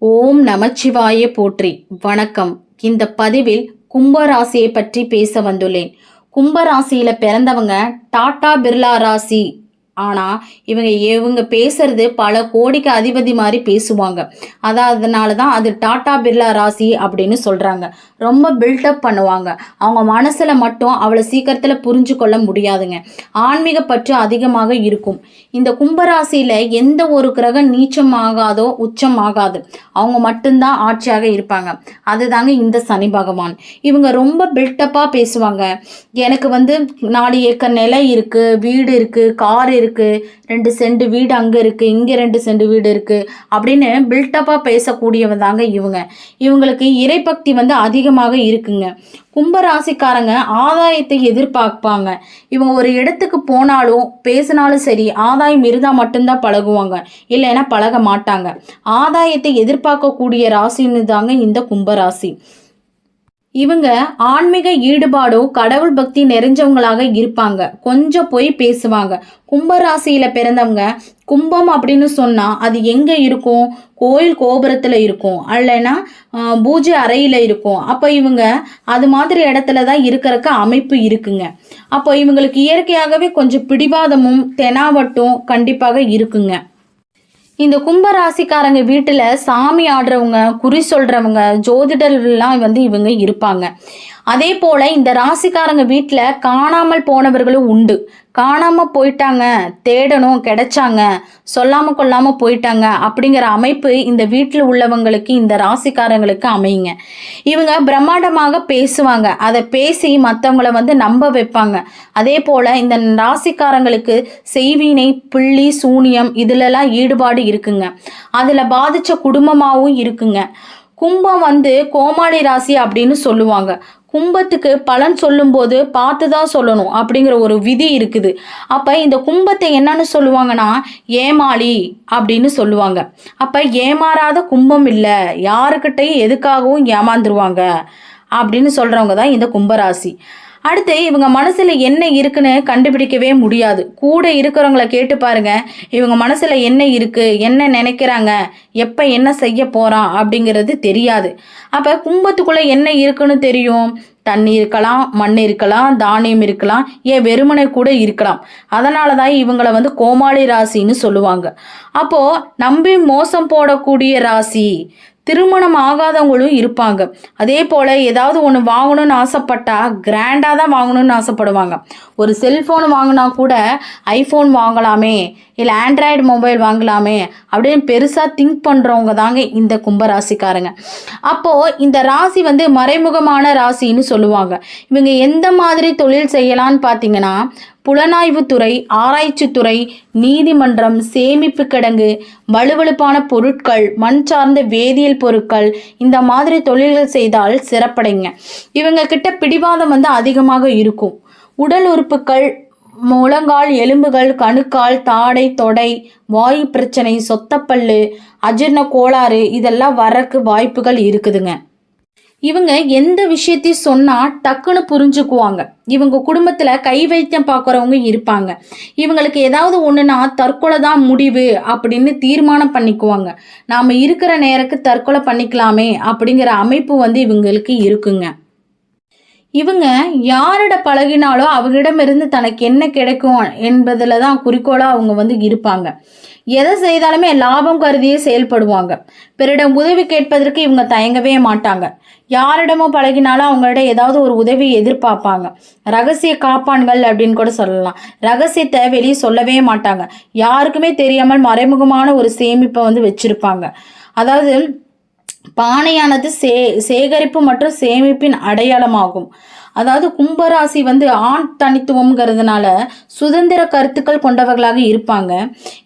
ஓம் நமச்சிவாய போற்றி. வணக்கம். இந்த பதிவில் கும்பராசியை பற்றி பேச வந்துள்ளேன். கும்பராசியில பிறந்தவங்க டாடா பிர்லா ராசி. ஆனா இவங்க பேசுறது பல கோடிக்கு அதிபதி மாதிரி பேசுவாங்க. அதனாலதான் அது டாடா பிர்லா ராசி அப்படின்னு சொல்றாங்க. ரொம்ப பில்டப் பண்ணுவாங்க. அவங்க மனசுல மட்டும் அவ்வளவு சீக்கிரத்துல புரிஞ்சு கொள்ள முடியாதுங்க. ஆன்மீக பற்று அதிகமாக இருக்கும். இந்த கும்பராசியில எந்த ஒரு கிரகம் நீச்சம் ஆகாதோ உச்சம் ஆகாது. அவங்க மட்டும்தான் ஆட்சியாக இருப்பாங்க. அதுதாங்க இந்த சனி பகவான். இவங்க ரொம்ப பில்டப்பா பேசுவாங்க. எனக்கு 4 ஏக்கர் நிலம் இருக்கு, வீடு இருக்கு, கார் இருக்கு, 2 சென்ட் வீடு அங்க இருக்கு, இங்க 2 சென்ட் வீடு இருக்கு அப்படின்னு பில்டப்பா பேசக்கூடியவங்க தாங்க இவங்க. இவங்களுக்கு இறைபக்தி அதிகமாக இருக்குங்க. கும்பராசிக்காரங்க ஆதாயத்தை எதிர்பார்ப்பாங்க. இவங்க ஒரு இடத்துக்கு போனாலும் பேசினாலும் சரி, ஆதாயம் இருந்தா மட்டும்தான் பழகுவாங்க, இல்லைன்னா பழக மாட்டாங்க. ஆதாயத்தை எதிர்பார்க்கக்கூடிய ராசின்னு தாங்க இந்த கும்பராசி. இவங்க ஆன்மீக ஈடுபாடோ கடவுள் பக்தி நிறைஞ்சவங்களாக இருப்பாங்க. கொஞ்சம் போய் பேசுவாங்க. கும்பராசியில பிறந்தவங்க கும்பம் அப்படின்னு சொன்னா அது எங்க இருக்கும்? கோயில் கோபுரத்துல இருக்கும், அல்லனா பூஜை அறையில இருக்கும். அப்ப இவங்க அது மாதிரி இடத்துலதான் இருக்கிறதுக்கு அமைப்பு இருக்குங்க. அப்போ இவங்களுக்கு இயற்கையாகவே கொஞ்சம் பிடிவாதமும் தெனாவட்டும் கண்டிப்பாக இருக்குங்க. இந்த கும்பராசிக்காரங்க வீட்டுல சாமி ஆடுறவங்க, குறி சொல்றவங்க, ஜோதிடர்கள்லாம் இவங்க இருப்பாங்க. அதே போல இந்த ராசிக்காரங்க வீட்டுல காணாமல் போனவர்களும் உண்டு. காணாம போயிட்டாங்க, தேடணும், கிடைச்சாங்க, சொல்லாம கொள்ளாம போயிட்டாங்க அப்படிங்கிற அமைப்பு இந்த வீட்டில் உள்ளவங்களுக்கு, இந்த ராசிக்காரங்களுக்கு அமையுங்க. இவங்க பிரம்மாண்டமாக பேசுவாங்க. அதை பேசி மற்றவங்கள நம்ப வைப்பாங்க. அதே போல இந்த ராசிக்காரங்களுக்கு செய்வினை, பிள்ளி, சூனியம் இதுலலாம் ஈடுபாடு இருக்குங்க. அதுல பாதிச்ச குடும்பமாகவும் இருக்குங்க. கும்பம் கோமாளி ராசி அப்படின்னு சொல்லுவாங்க. கும்பத்துக்கு பலன் சொல்லும்போது பார்த்துதான் சொல்லணும் அப்படிங்கிற ஒரு விதி இருக்குது. அப்ப இந்த கும்பத்தை என்னன்னு சொல்லுவாங்கன்னா ஏமாளி அப்படின்னு சொல்லுவாங்க. அப்ப ஏமாறாத கும்பம் இல்லை, யாருக்கிட்டையும் எதுக்காகவும் ஏமாந்துருவாங்க அப்படின்னு சொல்றவங்க தான் இந்த கும்பராசி. அடுத்து இவங்க மனசுல என்ன இருக்குன்னு கண்டுபிடிக்கவே முடியாது. கூட இருக்கிறவங்கள கேட்டு பாருங்க, இவங்க மனசுல என்ன இருக்கு, என்ன நினைக்கிறாங்க, எப்ப என்ன செய்ய போறான் அப்படிங்கிறது தெரியாது. அப்ப கும்பத்துக்குள்ள என்ன இருக்குன்னு தெரியும்? தண்ணி இருக்கலாம், மண் இருக்கலாம், தானியம் இருக்கலாம், ஏன் வெறுமனை கூட இருக்கலாம். அதனாலதான் இவங்களை கோமாளி ராசின்னு சொல்லுவாங்க. அப்போ நம்பி மோசம் போடக்கூடிய ராசி. திருமணம் ஆகாதவங்களும் இருப்பாங்க. அதே போல் ஏதாவது ஒன்று வாங்கணும்னு ஆசைப்பட்டா கிராண்டாக தான் வாங்கணும்னு ஆசைப்படுவாங்க. ஒரு செல்ஃபோன் வாங்கினா கூட ஐஃபோன் வாங்கலாமே, இல்லை ஆண்ட்ராய்டு மொபைல் வாங்கலாமே அப்படின்னு பெருசாக திங்க் பண்ணுறவங்க தாங்க இந்த கும்பராசிக்காரங்க. அப்போது இந்த ராசி மறைமுகமான ராசின்னு சொல்லுவாங்க. இவங்க எந்த மாதிரி தொழில் செய்யலான்னு பார்த்தீங்கன்னா புலனாய்வுத்துறை, ஆராய்ச்சித்துறை, நீதிமன்றம், சேமிப்பு கிடங்கு, வலுவழுப்பான பொருட்கள், மண் சார்ந்த வேதியியல் பொருட்கள், இந்த மாதிரி தொழில்கள் செய்தால் சிறப்படைங்க. இவங்க கிட்ட பிடிவாதம் அதிகமாக இருக்கும். உடல் உறுப்புகள், முழங்கால், எலும்புகள், கணுக்கால், தாடை, தொடை, வாயு பிரச்சனை, சொத்தப்பல்லு, அஜீரண கோளாறு இதெல்லாம் வரக்கு வாய்ப்புகள் இருக்குதுங்க. இவங்க எந்த விஷயத்தையும் சொன்னா டக்குன்னு புரிஞ்சுக்குவாங்க. இவங்க குடும்பத்துல கை வைத்தியம் பார்க்குறவங்க இருப்பாங்க. இவங்களுக்கு ஏதாவது ஒண்ணுன்னா தற்கொலை தான் முடிவு அப்படின்னு தீர்மானம் பண்ணிக்குவாங்க. நாம இருக்கிற நேரத்துக்கு தற்கொலை பண்ணிக்கலாமே அப்படிங்கிற அமைப்பு இவங்களுக்கு இருக்குங்க. இவங்க யாரிட பழகினாலும் அவங்களிடமிருந்து தனக்கு என்ன கிடைக்கும் என்பதுல தான் குறிக்கோளா அவங்க இருப்பாங்க. எதை செய்தாலுமே லாபம் கருதியே செயல்படுவாங்க. பிறரிடம் உதவி கேட்பதற்கு இவங்க தயங்கவே மாட்டாங்க. யாரிடமோ பழகினாலும் அவங்களிடம் ஏதாவது ஒரு உதவி எதிர்பார்ப்பாங்க. ரகசிய காப்பான்கள் அப்படின்னு கூட சொல்லலாம். ரகசியத்தை வெளியே சொல்லவே மாட்டாங்க. யாருக்குமே தெரியாமல் மறைமுகமான ஒரு சேமிப்பை வச்சிருப்பாங்க. அதாவது பானையானது சேகரிப்பு மற்றும் சேமிப்பின் அடையாளமாகும். அதாவது கும்பராசி ஆண் தனித்துவம்ங்கிறதுனால சுதந்திர கருத்துக்கள் கொண்டவர்களாக இருப்பாங்க.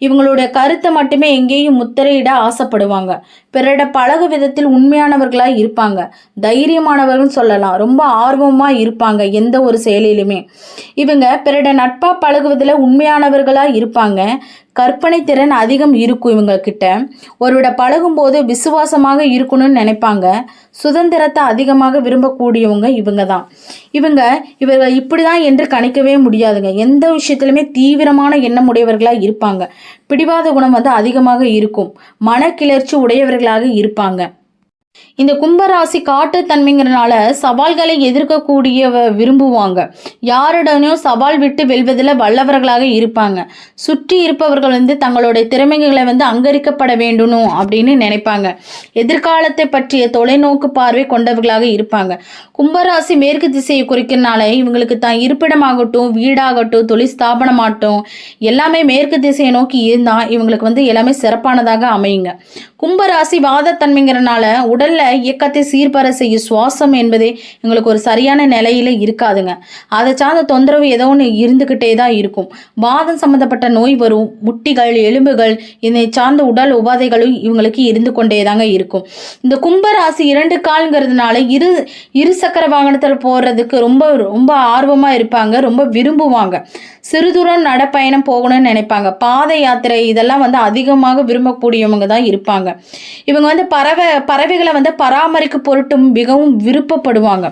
இவங்களுடைய கருத்தை மட்டுமே எங்கேயும் முத்திரையிட ஆசைப்படுவாங்க. பிறரிட பழகு விதத்தில் உண்மையானவர்களாக இருப்பாங்க. தைரியமானவர்கள் சொல்லலாம். ரொம்ப ஆர்வமாக இருப்பாங்க எந்த ஒரு செயலிலுமே. இவங்க பிறரிட நட்பா பழகுவதில் உண்மையானவர்களாக இருப்பாங்க. கற்பனை திறன் அதிகம் இருக்கும் இவங்கக்கிட்ட. ஒருவிட பழகும்போது விசுவாசமாக இருக்கணும்னு நினைப்பாங்க. சுதந்திரத்தை அதிகமாக விரும்பக்கூடியவங்க இவங்க தான். இவர்கள் இப்படி தான் என்று கணிக்கவே முடியாதுங்க. எந்த விஷயத்திலுமே தீவிரமான எண்ணம் உடையவர்களாக இருப்பாங்க. பிடிவாத குணம் அதிகமாக இருக்கும். மனக்கிளர்ச்சி உடையவர்களாக இருப்பாங்க. இந்த கும்பராசி காட்டுத்தன்மைங்கிறனால சவால்களை எதிர்க்கக்கூடிய விரும்புவாங்க. யாரிடனையும் சவால் விட்டு வெல்வதில் வல்லவர்களாக இருப்பாங்க. சுற்றி இருப்பவர்கள் தங்களுடைய திறமைகளை அங்கீகரிக்கப்பட வேண்டணும் அப்படின்னு நினைப்பாங்க. எதிர்காலத்தை பற்றிய தொலைநோக்கு பார்வை கொண்டவர்களாக இருப்பாங்க. கும்பராசி மேற்கு திசையை குறிக்கிறனால இவங்களுக்கு தான் இருப்பிடமாகட்டும், வீடாகட்டும், தொழில் ஸ்தாபனமாகட்டும் எல்லாமே மேற்கு திசையை நோக்கி இருந்தால் இவங்களுக்கு எல்லாமே சிறப்பானதாக அமையுங்க. கும்பராசி வாதத்தன்மைங்கிறனால உடல்ல இயக்கத்தை சீர்பர செய்யும் சுவாசம் என்பதே எங்களுக்கு ஒரு சரியான நிலையில இருக்காதுங்க. அதை சார்ந்த தொந்தரவு ஏதோ ஒன்று இருந்துகிட்டே தான் இருக்கும். வாதம் சம்பந்தப்பட்ட நோய் வரும். முட்டிகள், எலும்புகள், இதை சார்ந்த உடல் உபாதைகளும் இவங்களுக்கு இருந்து கொண்டே தாங்க இருக்கும். இந்த கும்பராசி 2 கால்ங்கிறதுனால இரு சக்கர வாகனத்தில் போறதுக்கு ரொம்ப ரொம்ப ஆர்வமா இருப்பாங்க. ரொம்ப விரும்புவாங்க. சிறு தூரம் நடப்பயணம் போகணும்னு நினைப்பாங்க. பாத யாத்திரை இதெல்லாம் அதிகமாக விரும்பக்கூடியவங்க தான் இருப்பாங்க. இவங்க பறவைகளை பராமரிக்க பொருட்டும் மிகவும் விருப்பப்படுவாங்க.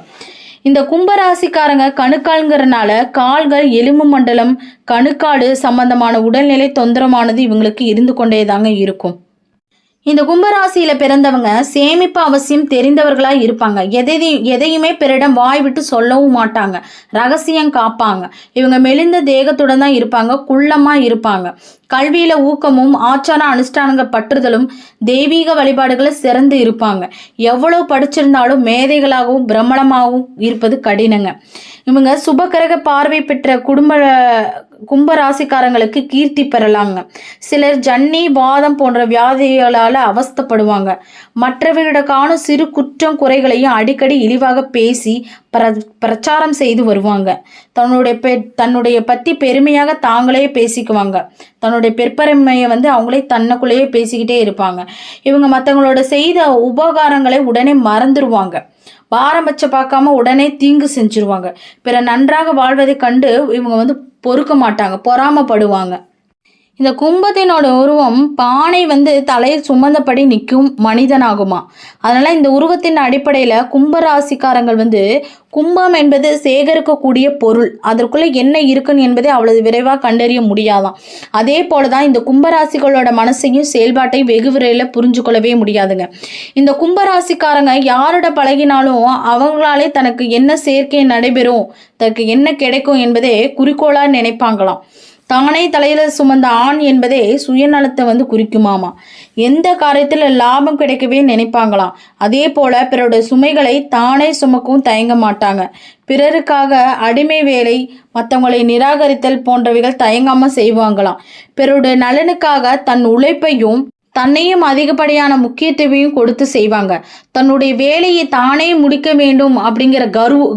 இந்த கும்பராசிக்காரங்க கணுக்கால்ங்கிறனால கால்கள், எலும்பு மண்டலம், கணுக்காடு சம்பந்தமான உடல்நிலை தொந்தரமானது இவங்களுக்கு இருந்து கொண்டே தாங்க இருக்கும். இந்த கும்பராசியில பிறந்தவங்க சேமிப்பு அவசியம் தெரிந்தவர்களா இருப்பாங்க. எதையுமே பிறரிடம் வாய் விட்டு சொல்லவும் மாட்டாங்க. ரகசியம் காப்பாங்க. இவங்க மெலிந்த தேகத்துடன் தான் இருப்பாங்க. குள்ளமா இருப்பாங்க. கல்வியில ஊக்கமும் ஆச்சார அனுஷ்டானங்கள் பற்றுதலும் தெய்வீக வழிபாடுகளை சிறந்து இருப்பாங்க. எவ்வளவு படிச்சிருந்தாலும் மேதைகளாகவும் பிரம்மணமாகவும் இருப்பது கடினங்க. இவங்க சுபகிரக பார்வை பெற்ற கும்பராசிக்காரங்களுக்கு கீர்த்தி பெறலாங்க. சிலர் ஜன்னி, வாதம் போன்ற வியாதிகளால் அவஸ்தப்படுவாங்க. மற்றவர்களிட காணும் சிறு குற்றம் குறைகளையும் அடிக்கடி இழிவாக பேசி பிரச்சாரம் செய்து வருவாங்க. தன்னுடைய பற்றி பெருமையாக தாங்களே பேசிக்குவாங்க. தன்னுடைய பெருப்பெருமையை அவங்களே தன்னுக்குள்ளேயே பேசிக்கிட்டே இருப்பாங்க. இவங்க மற்றவங்களோட செய்த உபகாரங்களை உடனே மறந்துடுவாங்க. பாரபட்ச பார்க்காம உடனே தீங்கு செஞ்சிருவாங்க. பிற நன்றாக வாழ்வதை கண்டு இவங்க பொறுக்க மாட்டாங்க. பொறாமப்படுவாங்க. இந்த கும்பத்தினோட உருவம் பானை தலையில் சுமந்தபடி நிற்கும் மனிதனாகுமா. அதனால இந்த உருவத்தின் அடிப்படையில் கும்பராசிக்காரங்கள் கும்பம் என்பது சேகரிக்கக்கூடிய பொருள். அதற்குள்ள என்ன இருக்குன்னு என்பதை அவ்வளவு விரைவாக கண்டறிய முடியாதாம். அதே போலதான் இந்த கும்பராசிகளோட மனசையும் செயல்பாட்டையும் வெகு விரைவில் புரிஞ்சு கொள்ளவே முடியாதுங்க. இந்த கும்பராசிக்காரங்க யாரோட பழகினாலும் அவங்களாலே தனக்கு என்ன சேர்க்கை நடைபெறும், தனக்கு என்ன கிடைக்கும் என்பதே குறிக்கோளா நினைப்பாங்களாம். தானே தலையில சுமந்த ஆண் என்பதே சுயநலத்தை குறிக்குமாமா. எந்த காரியத்தில் லாபம் கிடைக்கவே நினைப்பாங்களாம். அதே போல பிறருடைய சுமைகளை தானே சுமக்கவும் தயங்க மாட்டாங்க. பிறருக்காக அடிமை வேலை, மற்றவங்களை நிராகரித்தல் போன்றவைகள் தயங்காம செய்வாங்களாம். பிறருடைய நலனுக்காக தன் உழைப்பையும் தன்னையும் அதிகப்படியான முக்கியத்துவம் கொடுத்து செய்வாங்க. தன்னுடைய வேலையை தானே முடிக்க வேண்டும் அப்படிங்கிற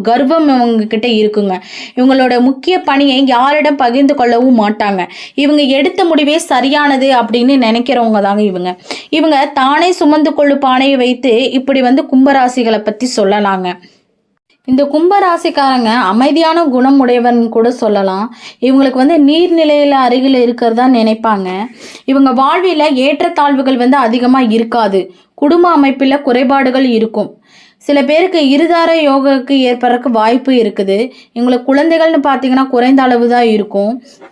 கர்வம் இவங்க கிட்ட இருக்குங்க. இவங்களோட முக்கிய பணியை யாரிடம் பகிர்ந்து கொள்ளவும் மாட்டாங்க. இவங்க எடுத்த முடிவே சரியானது அப்படின்னு நினைக்கிறவங்க தாங்க இவங்க தானே சுமந்து கொள்ளு பானையை வைத்து இப்படி கும்பராசிகளை பற்றி சொல்லலாங்க. இந்த கும்பராசிக்காரங்க அமைதியான குணம் உடையவன் கூட சொல்லலாம். இவங்களுக்கு நீர்நிலையில அருகில் இருக்கிறதா நினைப்பாங்க. இவங்க வாழ்வில ஏற்றத்தாழ்வுகள் அதிகமாக இருக்காது. குடும்ப அமைப்பில் குறைபாடுகள் இருக்கும். சில பேருக்கு இருதார யோகாவுக்கு ஏற்படுறதுக்கு வாய்ப்பு இருக்குது. இவங்களுக்கு குழந்தைகள்னு பார்த்தீங்கன்னா குறைந்த அளவு தான் இருக்கும்.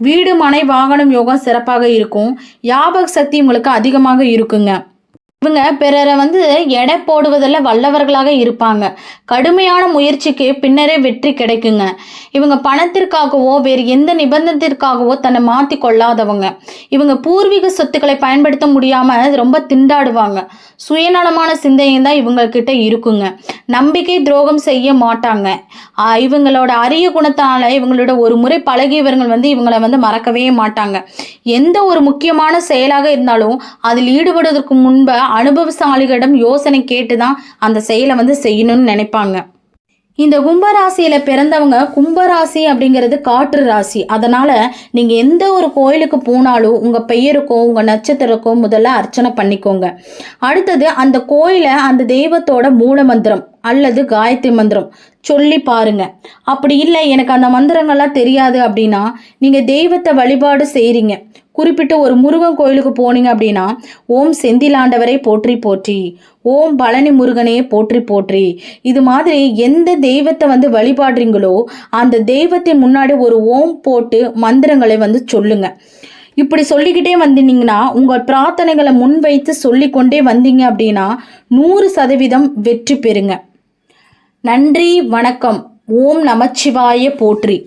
வீடு, மனை, வாகனம் யோகம் சிறப்பாக இருக்கும். ஞாபக சக்தி இவங்களுக்கு அதிகமாக இருக்குங்க. இவங்க பிறரை எடை போடுவதில் வல்லவர்களாக இருப்பாங்க. கடுமையான முயற்சிக்கு பின்னரே வெற்றி கிடைக்குங்க. இவங்க பணத்திற்காகவோ வேறு எந்த நிபந்தனத்திற்காகவோ தன்னை மாற்றி கொள்ளாதவங்க. இவங்க பூர்வீக சொத்துக்களை பயன்படுத்த முடியாமல் ரொம்ப திண்டாடுவாங்க. சுயநலமான சிந்தனை தான் இவங்கக்கிட்ட இருக்குங்க. நம்பிக்கை துரோகம் செய்ய மாட்டாங்க. இவங்களோட அரிய குணத்தால் இவங்களோட ஒரு முறை பழகியவர்கள் இவங்களை மறக்கவே மாட்டாங்க. எந்த ஒரு முக்கியமான செயலாக இருந்தாலும் அதில் ஈடுபடுவதற்கு முன்பு அனுபவசாலிகளிடம் யோசனை கேட்டுதான் அந்த செயலை செய்யணும்னு நினைப்பாங்க. இந்த கும்பராசியில பிறந்தவங்க, கும்பராசி அப்படிங்கிறது காற்று ராசி. அதனால நீங்க எந்த ஒரு கோயிலுக்கு போனாலும் உங்க பெயருக்கோ உங்க நட்சத்திரக்கோ முதல்ல அர்ச்சனை பண்ணிக்கோங்க. அடுத்தது அந்த கோயிலை அந்த தெய்வத்தோட மூல மந்திரம் அல்லது காயத்ரி மந்திரம் சொல்லி பாருங்க. அப்படி இல்லை எனக்கு அந்த மந்திரங்கள்லாம் தெரியாது அப்படின்னா நீங்க தெய்வத்தை வழிபாடு செய்றீங்க. குறிப்பிட்டு ஒரு முருகன் கோயிலுக்கு போனீங்க அப்படின்னா ஓம் செந்திலாண்டவரை போற்றி போற்றி, ஓம் பழனி முருகனே போற்றி போற்றி, இது மாதிரி எந்த தெய்வத்தை வழிபாடுறீங்களோ அந்த தெய்வத்தின் முன்னாடி ஒரு ஓம் போட்டு மந்திரங்களை சொல்லுங்க. இப்படி சொல்லிக்கிட்டே வந்தீங்கன்னா உங்கள் பிரார்த்தனைகளை முன்வைத்து சொல்லிக்கொண்டே வந்தீங்க அப்படின்னா 100% வெற்றி பெறுங்க. நன்றி, வணக்கம். ஓம் நமச்சிவாய போற்றி.